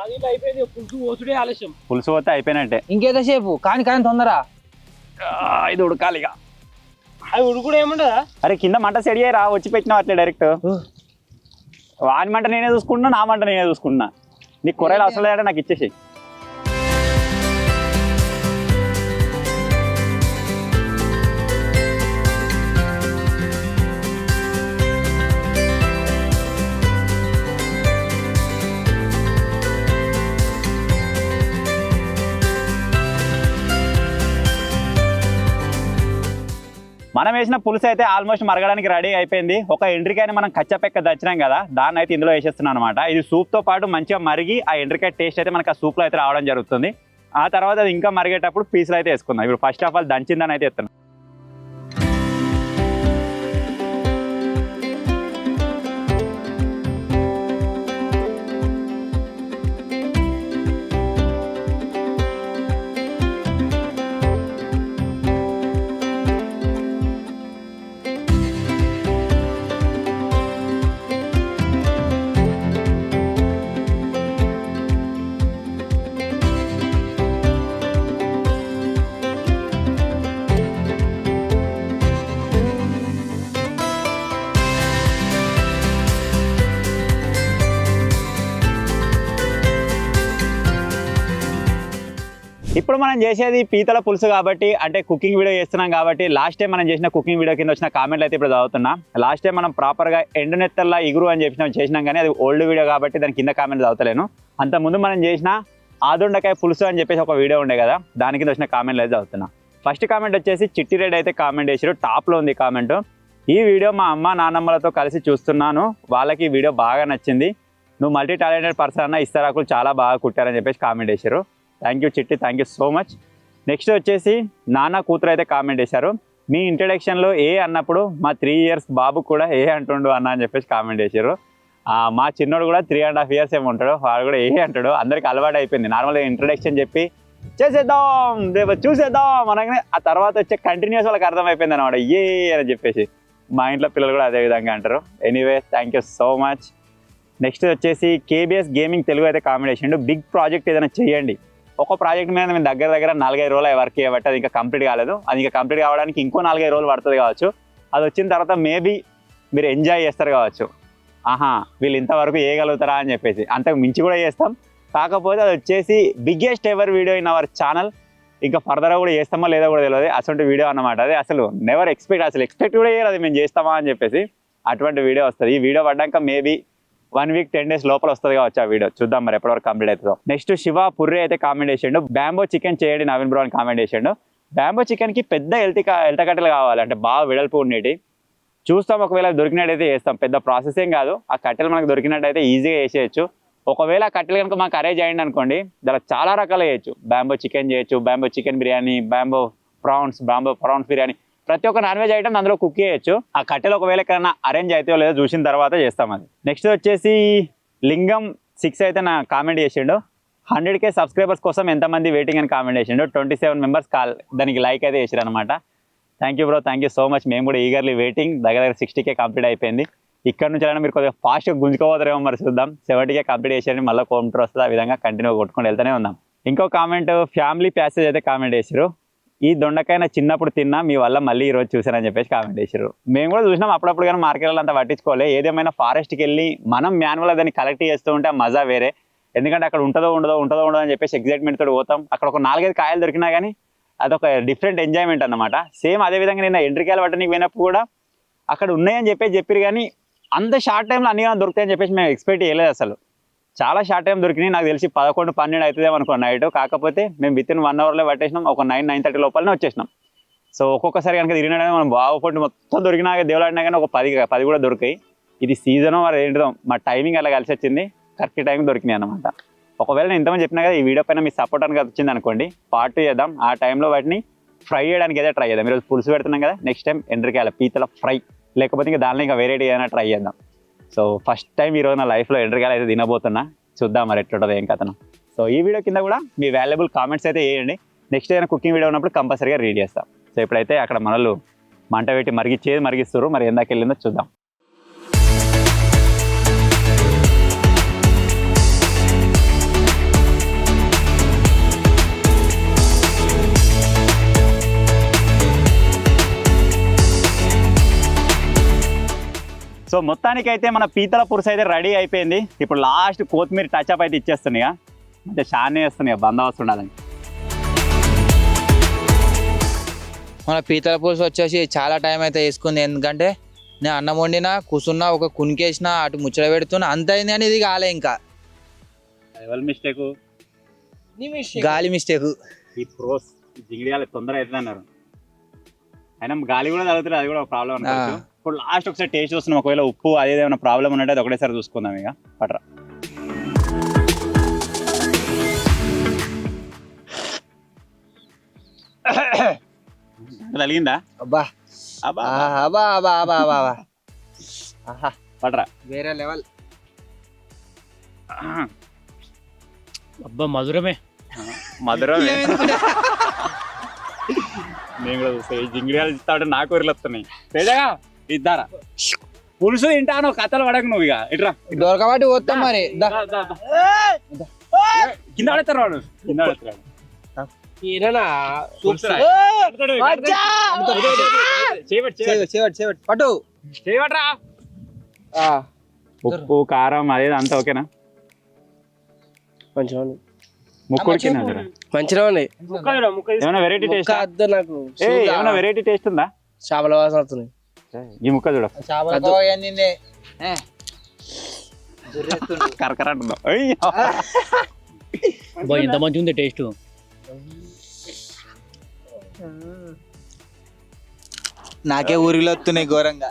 పులుసు పోతే అయిపోయినట్టే ఇంకేదో సేపు కానీ తొందర ఇది ఉడకాలి ఇక అది ఉడుకుడు ఏముంటదా అరే కింద మంట సెడి రా వచ్చి పెట్టినావు అట్లే డైరెక్ట్ వాని మంట నేనే చూసుకుంటున్నా నా మంట నేనే చూసుకుంటున్నా నీకు కూరలు అవసరం లేదంటే నాకు ఇచ్చేసి మనం వేసిన పులుసు అయితే ఆల్మోస్ట్ మరగడానికి రెడీ అయిపోయింది ఒక ఎండ్రికాయని మనం కచ్చపెక్క దచ్చినాం కదా దాన్ని అయితే ఇందులో వేసేస్తున్నాం అనమాట ఇది సూప్తో పాటు మంచిగా మరిగి ఆ ఎండ్రికాయ టేస్ట్ అయితే మనకు ఆ సూప్లో అయితే రావడం జరుగుతుంది ఆ తర్వాత అది ఇంకా మరిగేటప్పుడు పీసులు అయితే వేసుకుందాం ఇప్పుడు ఫస్ట్ ఆఫ్ ఆల్ దంచిందని అయితే ఎత్తున్నాం ఇప్పుడు మనం చేసేది పీతల పులుసు కాబట్టి అంటే కుకింగ్ వీడియో చేస్తున్నాం కాబట్టి లాస్ట్ టైం మనం చేసిన కుకింగ్ వీడియో కింద వచ్చిన కామెంట్లు అయితే ఇప్పుడు చదువుతున్నా లాస్ట్ టైం మనం ప్రాపర్గా ఎండునెత్తల్లా ఇగురు అని చేసినాం కానీ అది ఓల్డ్ వీడియో కాబట్టి దాని కింద కామెంట్ చదువుతలేను అంతకుముందు మనం చేసిన ఆదుండకాయ పులుసు అని చెప్పేసి ఒక వీడియో ఉండే కదా దాని కింద వచ్చిన కామెంట్లు అయితే చదువుతున్నా ఫస్ట్ కామెంట్ వచ్చేసి చిట్టి రెడ్డి అయితే కామెంట్ చేసారు టాప్లో ఉంది కామెంట్ ఈ వీడియో మా అమ్మ నాన్నమ్మలతో కలిసి చూస్తున్నాను వాళ్ళకి ఈ వీడియో బాగా నచ్చింది నువ్వు మల్టీ టాలెంటెడ్ పర్సన్ అన్న ఇస్తరాకులు చాలా బాగా కుట్టారని చెప్పేసి కామెంట్ చేశారు థ్యాంక్ యూ చిట్టి thank you so much next వచ్చేసి నాన్న కూతురు అయితే కామెంట్ చేశారు మీ ఇంట్రడక్షన్లో ఏ అన్నప్పుడు మా 3 years బాబు కూడా ఏ అంటుండు అన్న అని చెప్పేసి కామెంట్ చేశారు మా చిన్నోడు కూడా 3.5 years ఏమో ఉంటాడు వాడు కూడా ఏ అంటాడు అందరికి అలవాటు అయిపోయింది నార్మల్గా ఇంట్రడక్షన్ చెప్పి చేసేద్దాం రేపు చూసేద్దాం అనగానే ఆ తర్వాత వచ్చే కంటిన్యూస్ వాళ్ళకి అర్థమైపోయింది అనమాట ఏ అని చెప్పేసి మా ఇంట్లో పిల్లలు కూడా అదే విధంగా అంటారు anyway thank you so much next వచ్చేసి కేబిఎస్ గేమింగ్ తెలుగు అయితే కామెంట్ చేసిండు బిగ్ ప్రాజెక్ట్ ఏదైనా చేయండి ఒక ప్రాజెక్ట్ మీద మేము దగ్గర 4-5 రోజులు వర్క్ చేయబట్టి అది ఇంకా కంప్లీట్ కాలేదు అది ఇంకా కంప్లీట్ కావడానికి ఇంకో 4-5 రోజులు పడుతుంది కావచ్చు అది వచ్చిన తర్వాత మేబీ మీరు ఎంజాయ్ చేస్తారు కావచ్చు వీళ్ళు ఇంతవరకు వేయగలుగుతారా అని చెప్పేసి అంతకు మించి కూడా చేస్తాం కాకపోతే అది వచ్చేసి biggest ever video in our channel ఇంకా ఫర్దర్గా కూడా చేస్తామో లేదో కూడా తెలియదు. అటువంటి వీడియో అన్నమాట అది. అసలు నెవర్ ఎక్స్పెక్ట్ కూడా చేయలేదు మేము చేస్తామా అని చెప్పేసి. అటువంటి వీడియో వస్తుంది. ఈ వీడియో పడ్డాక మేబీ 1 వీక్ 10 days లోపల వస్తుంది కావచ్చు ఆ వీడియో. చూద్దాం మరి ఎప్పటివరకు కంప్లీట్ అవుతుందో. నెక్స్ట్ శివ పుర్రే అయితే కామెంట్ చేసిండు, బ్యాంబో చికెన్ చేయండి నవీన్ బ్రో అని కామెంట్ చేసిండు. బ్యాంబో చికెన్కి పెద్ద ఎల్తకట్టెలు కావాలి, అంటే బాగా వెడల్పు ఉండేటి. చూస్తాం, ఒకవేళ దొరికినట్టయితే చేస్తాం. పెద్ద ప్రాసెస్ ఏం కాదు. ఆ కట్టెలు మనకు దొరికినట్టయితే ఈజీగా వేసేయచ్చు. ఒకవేళ ఆ కట్టెలు కనుక మాకు అరేంజ్ అయ్యింది అనుకోండి, దానికి చాలా రకాలు చేయొచ్చు. బ్యాంబో చికెన్ చేయొచ్చు, bamboo chicken biryani, bamboo prawns biryani, ప్రతి ఒక్క నాన్ వెజ్ ఐటమ్ అందులో కుక్ చేయొచ్చు. ఆ కట్టెలు ఒకవేళ ఎక్కడైనా అరేంజ్ అయితే లేదో చూసిన తర్వాత చేస్తాం అది. నెక్స్ట్ వచ్చేసి లింగం 6 అయితే నా కామెంట్ చేసిండు. 100K సబ్స్క్రైబర్స్ కోసం ఎంతమంది వెయిటింగ్ అని కామెంట్ చేసిండు. 27 members దానికి లైక్ అయితే చేసారు అనమాట. Thank you bro, thank you so much. మేము కూడా ఈగర్లీ వెయిటింగ్. దగ్గర 60K కంప్లీట్ అయిపోయింది. ఇక్కడ నుంచి అయినా మీరు కొద్దిగా ఫాస్ట్గా గుంజుకోవద్దారేమో మరి చూద్దాం. 70K కంప్లీట్ చేసేయండి, మళ్ళీ కౌంటర్ వస్తుంది. ఆ విధంగా కంటిన్యూగా కొట్టుకొని వెళ్తూనే ఉందాం. ఇంకో కామెంట్ ఫ్యామిలీ ప్యాసేజ్ అయితే కామెంట్ చేసారు. ఈ దొండకాయ నా చిన్నప్పుడు తిన్నా, మీ వల్ల మళ్ళీ ఈరోజు చూసానని చెప్పేసి కామెంట్ చేసారు. మేము కూడా చూసినాం అప్పుడప్పుడు, కానీ మార్కెట్లో అంతా పట్టించుకోవాలి. ఏదేమైనా ఫారెస్ట్కి వెళ్ళి మనం మాన్యువల్గా దాన్ని కలెక్ట్ చేస్తూ ఉంటే ఆ మజా వేరే. ఎందుకంటే అక్కడ ఉంటుందో ఉండదో అని చెప్పేసి ఎగ్జైట్మెంట్ తోటి పోతాం. అక్కడ ఒక 4-5 కాయలు దొరికినా కానీ అదొక డిఫరెంట్ ఎంజాయ్మెంట్ అన్నమాట. సేమ్ అదేవిధంగా నేను ఎండ్రికాయలు పట్టడానికి పోయినప్పుడు కూడా అక్కడ ఉన్నాయని చెప్పారు, కానీ అంత షార్ట్ టైంలో అన్ని దొరుకుతాయని చెప్పేసి మేము ఎక్స్పెక్ట్ చేయలేదు. అసలు చాలా షార్ట్ టైం దొరికినాయి. నాకు తెలిసి 11-12 అవుతుందేమో అనుకో నైట్. కాకపోతే మేము విత్ ఇన్ 1 hourలో పట్టేసినాం. ఒక 9-9:30 లోపలనే వచ్చేసినాం. సో ఒక్కొక్కసారి కనుక తిరిగినా మనం బాగుపడి మొత్తం దొరికినా దేవులాడినా కానీ ఒక 10 కూడా దొరికాయి. ఇది సీజను మరి ఏంటిదో మా టైమింగ్ అలా కలిసి వచ్చింది, కరెక్ట్ టైంకి దొరికినాయి అనమాట. ఒకవేళ నేను ఇంతమంది చెప్పినా కదా, ఈ వీడియో పైన మీ సపోర్ట్ అనేది వచ్చింది అనుకోండి, పార్ట్ చేద్దాం. ఆ టైంలో వాటిని ఫ్రై చేయడానికి అయితే ట్రై చేద్దాం. ఈరోజు పులుసు పెడుతున్నాం కదా, నెక్స్ట్ టైం ఎండ్రికాయల పీతల ఫ్రై, లేకపోతే ఇంకా దానిలో ఇంకా వెరైటీ ఏదైనా ట్రై చేద్దాం. సో ఫస్ట్ టైం ఈరోజు నా లైఫ్లో ఎండ్రికాయలు అయితే తినబోతున్నా. చూద్దాం మరి ఎట్లుంటుంది ఏం కథను. సో ఈ వీడియో కింద కూడా మీ వాల్యుబుల్ కామెంట్స్ అయితే వేయండి. నెక్స్ట్ ఏదైనా కుకింగ్ వీడియో ఉన్నప్పుడు కంపల్సరీగా రీడ్ చేస్తాం. సో ఇప్పుడైతే అక్కడ మనలు మంట పెట్టి మరిగిస్తారు. మరి ఎందాక వెళ్ళిందో చూద్దాం. సో మొత్తానికైతే మన పీతల పులుసు అయితే రెడీ అయిపోయింది. ఇప్పుడు లాస్ట్ కొత్తిమీర టచ్అప్ అయితే ఇచ్చేస్తున్నాయి. అంటే షానే వేస్తున్నాయి, బందోబస్తు ఉండాలని. మన పీతల పులుసు వచ్చేసి చాలా టైం అయితే వేసుకుంది. ఎందుకంటే నేను అన్నం వండినా, కూర్చున్నా, ఒక కునికేసిన, అటు ముచ్చట పెడుతున్నా, అంత అయింది అని ఇది కాలే. ఇంకా మిస్టేక్, గాలి మిస్టేక్. ఈ ప్రోస్ జింగిడియాలి తొందర అవుతుంది అన్నారు. అయినా గాలి కూడా తగ్గుతుంది, అది కూడా ఒక ప్రాబ్లం అనుకోవచ్చు. ఇప్పుడు లాస్ట్ ఒకసారి టేస్ట్ చూస్తున్నాం. ఒకవేళ ఉప్పు అదేమైనా ప్రాబ్లం ఉన్నట్టు అది ఒకటేసారి చూసుకుందాం. ఇక పట్రా తగిలిందా? అబ్బా అబ్బా అబ్బా అబ్బా అబ్బా అబ్బా అబ్బా, ఆహా పట్రా. వేరే లెవెల్. అబ్బా మధురమే. మధురం. నేను కూడా చూస్తా. ఈ జింగిడియాలు ఇస్తా ఉంటే నాకు ఊరిలో వస్తున్నాయి. తేజగా ఇద్దారా పులుసు తింటాను, కథలు పడకు నువ్వు. ఇక ఇట్రా దొరకబట్టి పోతాం మరి. కింద పడతారు వాడు, కింద పడతారు. పట్టు చేయబట్రా. ఉప్పు కారం అదే అంతా ఓకేనా? మంచిగా ముక్కుడికి మంచిగా ఉన్నాయి. ఏమైనా వెరైటీ టేస్ట్? నాకు ఏమైనా వెరైటీ టేస్ట్ ఉందా? చేపల వాసన వస్తున్నాయి. ఈ ముక్క చూడ కరకర అంటుందా? ఎంత మంచిగా ఉంది టేస్ట్. నాకే ఊరిలో వస్తున్నాయి ఘోరంగా.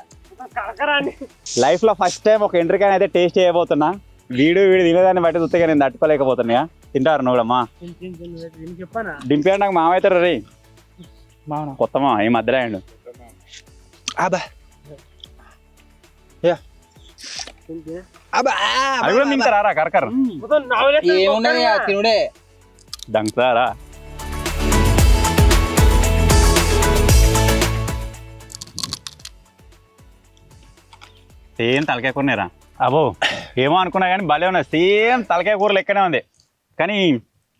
లైఫ్ లో ఫస్ట్ టైం ఒక ఎండ్రికాయని అయితే టేస్ట్ చేయబోతున్నా. వీడు తినేదాన్ని బట్టి చూస్తే నేను తట్టుకోలేకపోతున్నా. తింటారు నువ్వు కూడా? డింపి నాకు మామ అవుతారు రే. కొత్త మామ ఈ మధ్యలో అయ్యండు. అది కూడా తింటారా కరకర? ఏమున్నది తినుడే. దంకుతారా? సేమ్ తలకాయ కూరనేరా. అబ్బో ఏమో అనుకున్నా కానీ భలే ఉన్నాయి. సేమ్ తలకాయ కూర లెక్కనే ఉంది, కానీ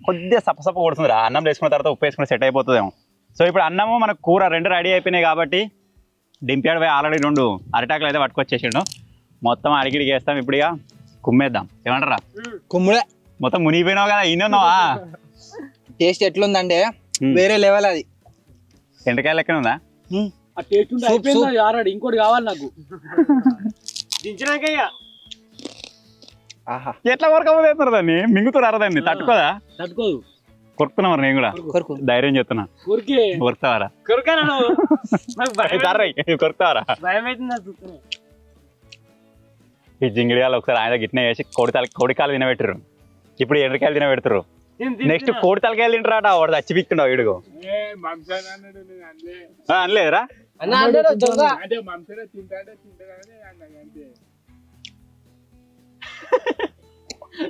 కొద్దిగా సప్పసప్ప కొడుతుందిరా. అన్నం వేసుకున్న తర్వాత ఉప్పు వేసుకుని సెట్ అయిపోతుందేమో. సో ఇప్పుడు అన్నము మనకు కూర 2 రెడీ అయిపోయినాయి కాబట్టి డింపాడు పోయి ఆల్రెడీ 2 అరిటాకులు అయితే పట్టుకొచ్చేసిండు. మొత్తం అడిగిడికి వేస్తాం. ఇప్పుడు ఇక కుమ్మేద్దాం. ఏమంటారా? కుమ్ముడే మొత్తం మునిగిపోయినావు కదా, ఇన్నావా? టేస్ట్ ఎట్లుందంటే వేరే లెవెల్ అది. ఎండకాయ లెక్కన ఉందా? ఆ టేస్ట్ ఉంటే అయిపోయింది అది ఆరాడు ఇంకోటి కావాలి నాకు దించినాక ఇక ఆహా ఎట్లా కొరకపోతున్నారు దాన్ని? మింగుతున్నారు దాన్ని, తట్టుకోదా? తట్టుకోదు. కొరుకుతున్నా మరి నేను కూడా కొరుకు. ధైర్యం చెప్తున్నా. కొరికి కొరుకుతావారా? కొరకానా నువ్వు? నాకు కొరుకుతావారా? భయం అవుతుంది నాకు చూస్తేనే. ఈ జింగిడియాలు ఒకసారి ఆయన గిట్నే వేసి కోడికాలు తినబెట్టారు. ఇప్పుడు ఎండ్రకాయలు తినబెడతారు. నెక్స్ట్ కోడి తలకాయలు తింటారా? వాడు చచ్చి పిక్కుండవు ఇడుగు అనలేదురా?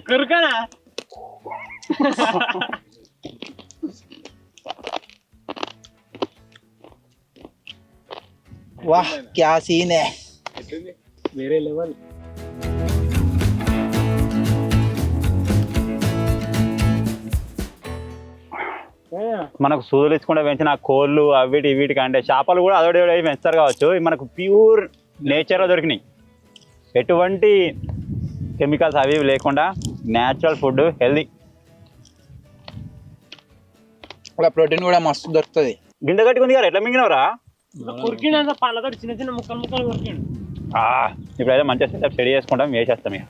కొరకానా? వాహ్ క్యా సీన్ హై. వేరే లెవెల్. మనకు సూదులు ఇచ్చుకుంటే పెంచిన కోళ్ళు అవిటి వీటికి అంటే చేపలు కూడా అదొకటి పెంచుతారు కావచ్చు. ఇవి మనకు ప్యూర్ నేచర్లో దొరికినాయి, ఎటువంటి కెమికల్స్ అవి ఇవి లేకుండా న్యాచురల్ ఫుడ్, హెల్దీ. అలా ప్రోటీన్ కూడా మస్తు దొరుకుతుంది. గింజ కట్టుకుంది కదా, ఎట్లా మింగినవరా? కొరికినంత పళ్ళతో చిన్న చిన్న ముక్కలు ముక్కలు కొరికాడు. ఇప్పుడైతే మంచిగా సెటప్ రెడీ చేసుకుంటాం, వేసేస్తాం ఇక.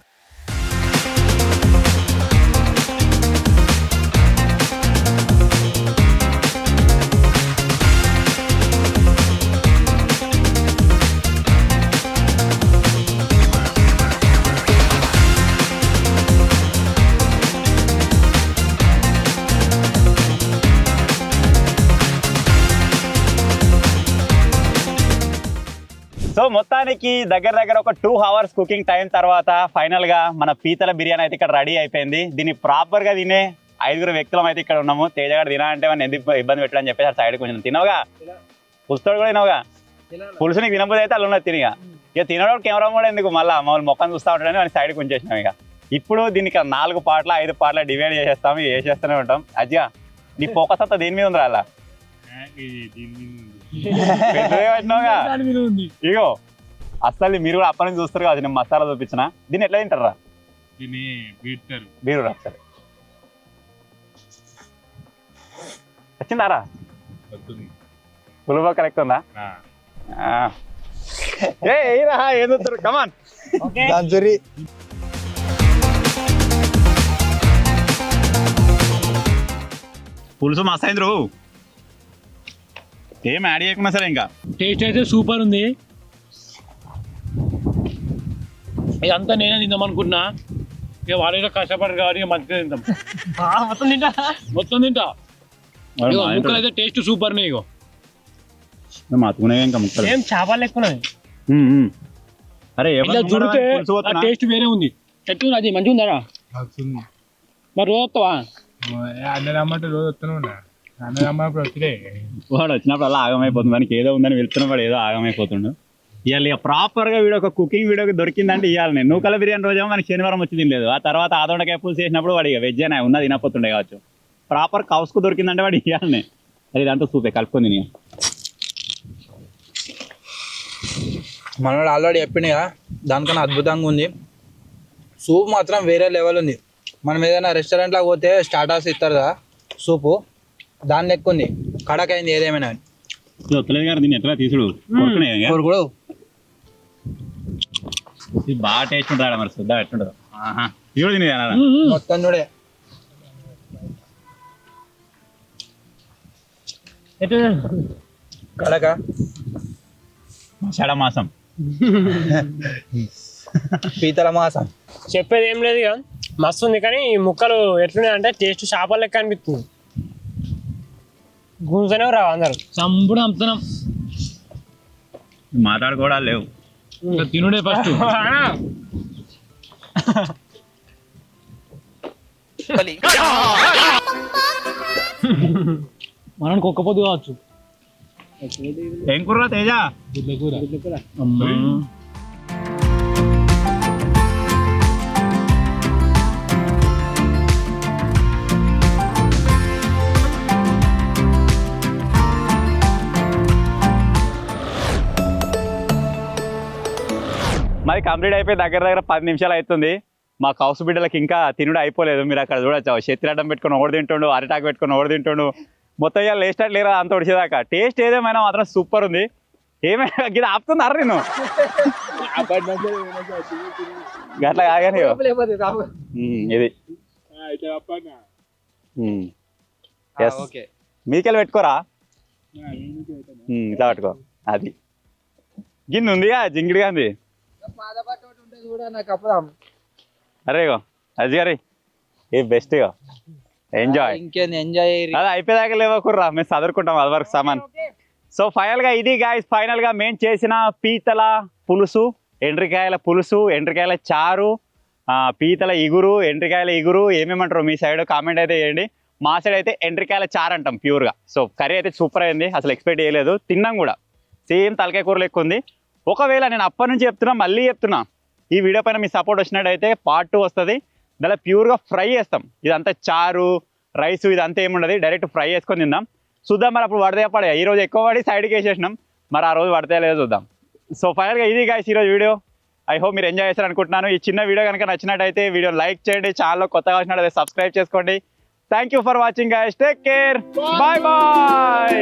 సో మొత్తానికి దగ్గర ఒక 2 hours కుకింగ్ టైం తర్వాత ఫైనల్ గా మన పీతల బిర్యానీ అయితే ఇక్కడ రెడీ అయిపోయింది. దీన్ని ప్రాపర్ గా తినే 5 వ్యక్తులం అయితే ఇక్కడ ఉన్నాము. తేజగాడు తినాలంటే మనం ఎందుకు ఇబ్బంది పెట్టాలని చెప్పేసి సైడ్ కొంచెం తినవుగా, పులుసుతో కూడా తినవుగా. పులుసు నీకు తినబోదు అయితే అలా ఉన్నది తినిగా. ఇక తినడం కెమెరా కూడా ఎందుకు, మళ్ళీ మమ్మల్ని మొక్కను చూస్తూ ఉంటాడని మనం సైడ్కి ఉంచేసినాం. ఇక ఇప్పుడు దీనికి 4 పార్ట్ల 5 పార్ట్ల డివైడ్ చేసేస్తాం, ఇక చేసేస్తూనే ఉంటాం. అజ్జా నీ ఫోకస్ అంతా దేని మీద ఉందిరా? అలా ఇగో అసలు మీరు కూడా అప్పటి నుంచి చూస్తారు కదా, నేను మసాలా చూపించిన. దీన్ని ఎట్లా తింటారా? బీరు సరే వచ్చిందారా? పులుబా కరెక్ట్ ఉందా? ఏం చూస్తారు? కమాన్. పులుసు మస్తు అయింది. ఏం యాడ్ చేయకుండా సరే. ఇంకా టేస్ట్ అయితే సూపర్ ఉంది. ఇదంతా నేనే తిందాం అనుకున్నా, ఇక వాళ్ళు కష్టపడరు కాబట్టి ఇక మంచిగా తింటాం. మొత్తం తింటా. ముక్కలు అయితే టేస్ట్ సూపర్ నే. ఇగో మాత్రమే ఇంకా ముక్కలు ఏం చేపలు ఎక్కువ. అరే టేస్ట్ వేరే ఉంది. ఎట్లా అది మంచిగా ఉందా? మరి రోజు వస్తావా? అన్నదమ్మంటే రోజు వస్తూనే ఉన్నా. అన్నదమ్మప్పుడు వచ్చిడే వాడు వచ్చినప్పుడు అలా ఆగమైపోతుంది. మనకి ఏదో ఉందని వెళ్తున్నా వాడు ఏదో ఆగమైపోతుండు. ఇవాళ ఇక ప్రాపర్గా వీడియో ఒక కుకింగ్ వీడియోకి దొరికిందంటే ఇవ్వాలి. నేను నూకల బిర్యానీ రోజేమో మనకి శనివారం వచ్చి తినలేదు. ఆ తర్వాత ఆదొండకాయ పులుసు చేసినప్పుడు వాడు ఇక వెజ్ అని ఉన్నది తినపోతుండే కావచ్చు. ప్రాపర్ కౌస్కు దొరికిందంటే వాడు ఇవ్వాలని. అది దాంతో సూపే కలుపుకొని తిని. మనోడు ఆల్రెడీ చెప్పింది కదా, దానికన్నా అద్భుతంగా ఉంది. సూప్ మాత్రం వేరే లెవెల్ ఉంది. మనం ఏదైనా రెస్టారెంట్లోకి పోతే స్టార్టర్స్ ఇస్తారు కదా సూపు, దాని లెక్క ఉంది. కడకైంది ఏదేమైనా. వస్తలేదు గారు దీన్ని ఎట్లా తీసుడు కూడా బాగా టేస్ట్ ఉంటాడు. మరి శుద్ధ ఎట్టుండదు. ఇవి తినే మొత్తం చూడే. కడక షడ మాసం పీతల మాసం. చెప్పేది ఏం లేదు, ఇక మస్తు ఉంది. కానీ ఈ ముక్కలు ఎట్లున్నాయి అంటే టేస్ట్ చేపల లెక్క అనిపిస్తుంది. గుంజనే రావు అందరు చంపుడు అమ్ముతున్నాం. మాట్లాడుకోవడాలు లేవు, తినుడే ఫస్ట్. మనం కుక్కపోతు కావచ్చు. ఏం కూర తేజ? కూర. మాది కంప్లీట్ అయిపోయి దగ్గర 10 నిమిషాలు అవుతుంది. మా కౌసు బిడ్డలకి ఇంకా తినుడు అయిపోలేదు. మీరు అక్కడ చూడొచ్చు, శత్రి అడ్డం పెట్టుకుని ఒకటి తింటుండు, అరిటాకు పెట్టుకుని ఒకటి తింటుండు. మొత్తం ఇవాళ లేస్టాట్ లేరా అంత ఉడిచేదాకా టేస్ట్ ఏదేమైనా మాత్రం సూపర్ ఉంది. ఏమైనా ఇది ఆపుతున్నారు నేను అట్లా కాగానే ఇది ఎస్ ఓకే మీకెళ్ళి పెట్టుకోరా ఇట్లా పట్టుకో అది గిన్నె ఉందిగా జింగిడి గాంధీ అరే ఇగో అది గారి ఏ బెస్ట్ ఇగో ఎంజాయ్ ఇంకేంది ఎంజాయ్. అదే అయిపోయేదాకా లేవకుర్రా మేము చదువుకుంటాం అది వరకు సామాన్. సో ఫైనల్గా ఇది గాయస్ ఫైనల్గా మేము చేసిన పీతల పులుసు, ఎండ్రికాయల పులుసు, ఎండ్రికాయల చారు, పీతల ఇగురు, ఎండ్రికాయల ఇగురు ఏమేమంటారు మీ సైడ్ కామెంట్ అయితే చేయండి. మా సైడ్ అయితే ఎండ్రికాయల చారు అంటాం ప్యూర్గా. సో కర్రీ అయితే సూపర్ అయింది, అసలు ఎక్స్పెక్ట్ చేయలేదు. తిన్నాం కూడా సేమ్ తలకాయ కూర లెక్క ఉంది. ఒకవేళ నేను అప్పటి నుంచి చెప్తున్నా మళ్ళీ చెప్తున్నా, ఈ వీడియో పైన మీ సపోర్ట్ వచ్చినట్టయితే పార్ట్ 2 వస్తుంది. దానిలో ప్యూర్గా ఫ్రై చేస్తాం. ఇదంతా చారు రైస్ ఇదంతా ఏముండదు, డైరెక్ట్ ఫ్రై చేసుకొని తిందాం. చూద్దాం మరి అప్పుడు పడితే పడే. ఈరోజు ఎక్కువ పడి సైడ్కి వేసేసినాం, మరి ఆ రోజు పడితే లేదో చూద్దాం. సో ఫైనల్గా ఇది గాయ్స్ ఈరోజు వీడియో. ఐ హోప్ మీరు ఎంజాయ్ చేస్తారు అనుకుంటున్నాను. ఈ చిన్న వీడియో కనుక నచ్చినట్టయితే వీడియో లైక్ చేయండి, ఛానల్లో కొత్తగా వచ్చినట్టయితే సబ్స్క్రైబ్ చేసుకోండి. Thank you for watching guys, take care, bye bye.